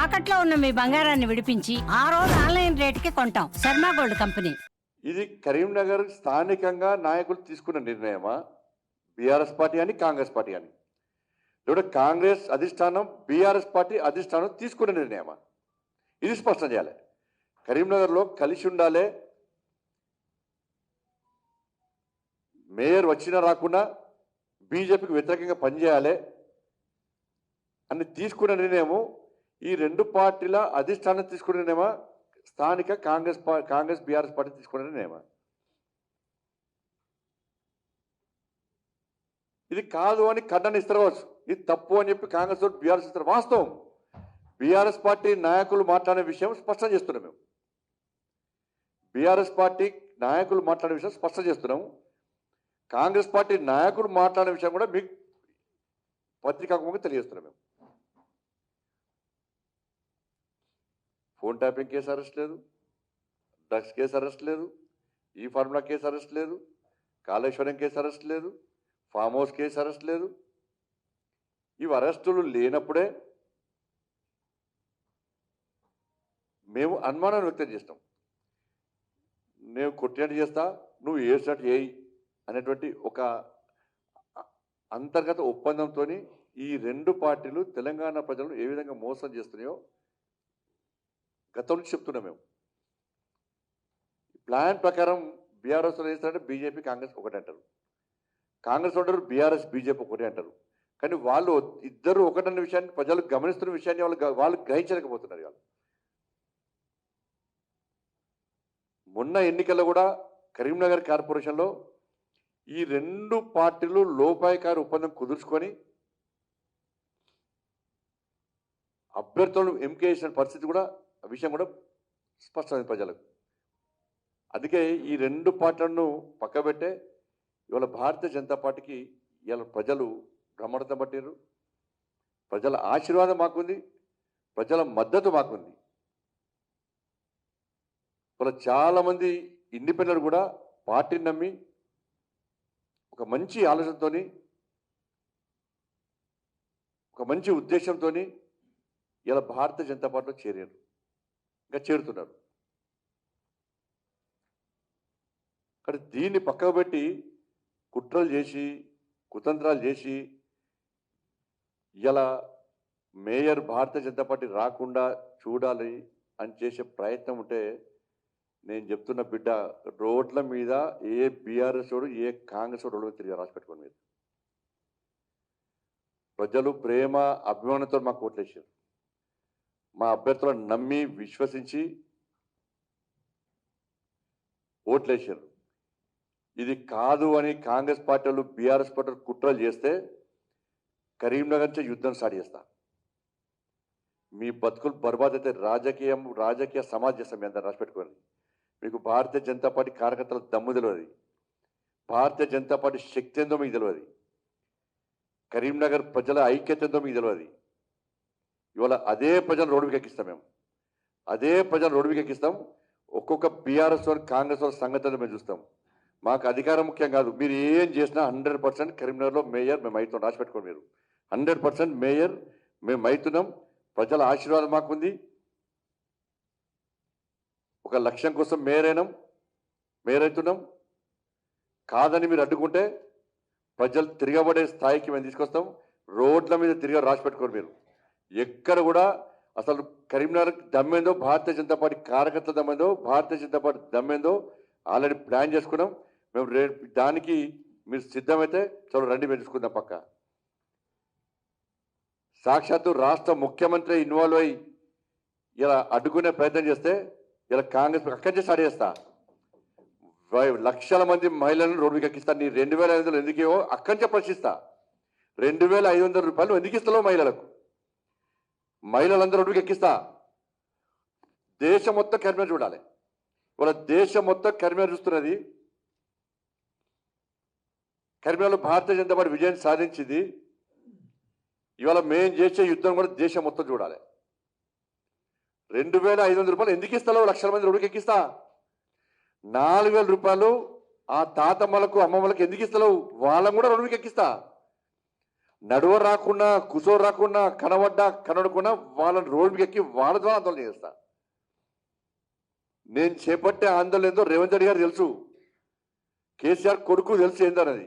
తాకట్లో ఉన్న మీ బంగారాన్ని విడిపించి ఆ రోజు ఆన్లైన్ రేటుకి కొంటాం. Sharma gold company. ఇది కరీంనగర్ స్థానికంగా నాయకులు తీసుకున్న నిర్ణయమా, బీఆర్ఎస్ పార్టీ అని కాంగ్రెస్ పార్టీ అని, లేదా కాంగ్రెస్ అధిష్టానం బీఆర్ఎస్ పార్టీ అధిష్టానం తీసుకున్న నిర్ణయమా? ఇది స్పష్టం చేయాలి. కరీంనగర్లో కలిసి ఉండాలి, మేయర్ వచ్చినా రాకుండా బీజేపీకి వ్యతిరేకంగా పనిచేయాలి అని తీసుకున్న నిర్ణయము ఈ రెండు పార్టీల అధిష్టానం తీసుకున్న నిర్ణయమా, స్థానిక కాంగ్రెస్ బీఆర్ఎస్ పార్టీ తీసుకున్న నిర్ణయమా? ఇది కాదు అని ఖండన ఇస్తారు, ఇది తప్పు అని చెప్పి కాంగ్రెస్ బీఆర్ఎస్ ఇస్తారు. వాస్తవం, బీఆర్ఎస్ పార్టీ నాయకులు మాట్లాడే విషయం స్పష్టం చేస్తున్నాం. మేము బీఆర్ఎస్ పార్టీ నాయకులు మాట్లాడే విషయం స్పష్టం చేస్తున్నాము. కాంగ్రెస్ పార్టీ నాయకులు మాట్లాడే విషయం కూడా మీకు పత్రికాముఖంగా తెలియజేస్తున్నాం. మేము ఫోన్ ట్యాపింగ్ కేసు అరెస్ట్ లేదు, డ్రగ్స్ కేసు అరెస్ట్ లేదు, ఈ ఫార్ములా కేసు అరెస్ట్ లేదు, కాళేశ్వరం కేసు అరెస్ట్ లేదు, ఫామ్ హౌస్ కేసు అరెస్ట్ లేదు. ఇవి అరెస్టులు లేనప్పుడే మేము అనుమానాన్ని వ్యక్తం చేస్తాం. నేను కొట్టినట్టు చేస్తా, నువ్వు వేసినట్టు చేయి అనేటువంటి ఒక అంతర్గత ఒప్పందంతో ఈ రెండు పార్టీలు తెలంగాణ ప్రజలను ఏ విధంగా మోసం చేస్తున్నాయో గతం నుంచి చెప్తున్నాం. మేము ప్లాన్ ప్రకారం బీఆర్ఎస్ చేస్తారంటే బీజేపీ కాంగ్రెస్ ఒకటి అంటారు, కాంగ్రెస్ అంటారు బీఆర్ఎస్ బీజేపీ ఒకటి అంటారు. కానీ వాళ్ళు ఇద్దరు ఒకటన్న విషయాన్ని ప్రజలు గమనిస్తున్న విషయాన్ని వాళ్ళు గ్రహించలేకపోతున్నారు. వాళ్ళు మొన్న ఎన్నికల్లో కూడా కరీంనగర్ కార్పొరేషన్లో ఈ రెండు పార్టీలు లోపాయకారి ఒప్పందం కుదుర్చుకొని అభ్యర్థులను ఎంపిక చేసిన పరిస్థితి కూడా, విషయం కూడా స్పష్టమైంది ప్రజలకు. అందుకే ఈ రెండు పార్టీలను పక్కబెట్టే ఇవాళ భారతీయ జనతా పార్టీకి ఇవాళ ప్రజలు బ్రహ్మరథం పట్టారు. ప్రజల ఆశీర్వాదం మాకుంది, ప్రజల మద్దతు మాకుంది. ఇవాళ చాలామంది ఇండిపెండెంట్ కూడా పార్టీని నమ్మి ఒక మంచి ఆలోచనతో, ఒక మంచి ఉద్దేశంతో ఇలా భారతీయ జనతా పార్టీలో చేరారు, ఇంకా చేరుతున్నారు. కానీ దీన్ని పక్కకు పెట్టి కుట్రలు చేసి కుతంత్రాలు చేసి ఇలా మేయర్ భారతీయ జనతా పార్టీ రాకుండా చూడాలి అని చేసే ప్రయత్నం ఉంటే నేను చెప్తున్న బిడ్డ, రోడ్ల మీద ఏ బీఆర్ఎస్ వాడు ఏ కాంగ్రెస్ వాడు తిరిగి రాసి పెట్టుకోండి. మీరు ప్రజలు ప్రేమ అభిమానంతో మాకు ఓట్లేసారు. మా అభ్యర్థులను నమ్మి విశ్వసించి ఓట్లేసారు. ఇది కాదు అని కాంగ్రెస్ పార్టీలు బీఆర్ఎస్ పార్టీలు కుట్రలు చేస్తే కరీంనగర్ నుంచి యుద్ధం స్టార్ట్ చేస్తా. మీ బతుకులు బర్బాద్ అయితే రాజకీయ సమాజ్ చేస్తాం. మీ అందరూ రాసి పెట్టుకోండి. మీకు భారతీయ జనతా పార్టీ కార్యకర్తల దమ్ము తెలియదు, భారతీయ జనతా పార్టీ శక్తి ఎంతో మీకు తెలియదు, కరీంనగర్ ప్రజల ఐక్యత ఎంతో మీకు తెలియదు. ఇవాళ అదే ప్రజలు రోడ్డుకి ఎక్కిస్తాం. మేము అదే ప్రజలు రోడ్డుకి ఎక్కిస్తాం. ఒక్కొక్క బీఆర్ఎస్ వారు కాంగ్రెస్ వారి సంగతి మేము చూస్తాం. మాకు అధికారం ముఖ్యం కాదు. మీరు ఏం చేసినా 100% కరీంనగర్లో మేయర్ మేము అవుతాం. రాసి పెట్టుకోండి. మీరు 100% మేయర్ మేము అవుతున్నాం. ప్రజల ఆశీర్వాదం మాకుంది. ఒక లక్ష్యం కోసం మేయర్ అవుతున్నాం. కాదని మీరు అడ్డుకుంటే ప్రజలు తిరగబడే స్థాయికి మేము తీసుకొస్తాం. రోడ్ల మీద తిరిగి రాసి పెట్టుకోండి. మీరు ఎక్కడ కూడా అసలు కరీంనగర్ దమ్మేందో, భారతీయ జనతా పార్టీ కార్యకర్తల దమ్మేందో, Bharatiya Janata party దమ్మేందో already plan చేసుకున్నాం. మేము దానికి మీరు సిద్ధమైతే చలో రండి, మేము చూసుకుందాం. పక్క సాక్షాత్తు రాష్ట్ర ముఖ్యమంత్రి ఇన్వాల్వ్ అయ్యి ఇలా అడ్డుకునే ప్రయత్నం చేస్తే ఇలా కాంగ్రెస్ అక్కడి నుంచి స్టార్ట్ చేస్తా. లక్షల మంది మహిళలను రోడ్డుకి ఎక్కిస్తా. నీ 2500 ఎందుకేవో అక్కడి నుంచి ప్రశ్నిస్తా. 2500 రూపాయలు ఎందుకు ఇస్తాలో మహిళలందరూ రోడ్డుకి ఎక్కిస్తా. దేశం మొత్తం కరీంనగర్ చూడాలి. ఇవాళ దేశం మొత్తం కరీంనగర్ చూస్తున్నది. కరీంనగర్లో భారతీయ జనతా పార్టీ విజయం సాధించింది. ఇవాళ మేము చేసే యుద్ధం కూడా దేశం మొత్తం చూడాలి. 2500 రూపాయలు ఎందుకు ఇస్తాలో లక్షల మంది రోడ్డుకి ఎక్కిస్తా. 4000 రూపాయలు ఆ తాతమ్మలకు అమ్మమ్మలకు ఎందుకు ఇస్తాలో వాళ్ళని కూడా రోడ్డుకి ఎక్కిస్తా. నడువ రాకుండా కుసో రాకుండా కనబడ్డా కనబడకుండా వాళ్ళని రోడ్డు మీద ఎక్కి వాళ్ళ ద్వారా ఆందోళన చేస్తా. నేను చేపట్టే ఆందోళన ఏందో రేవంత్ రెడ్డి గారు తెలుసు, కేసీఆర్ కొడుకు తెలుసు ఏందన్నది.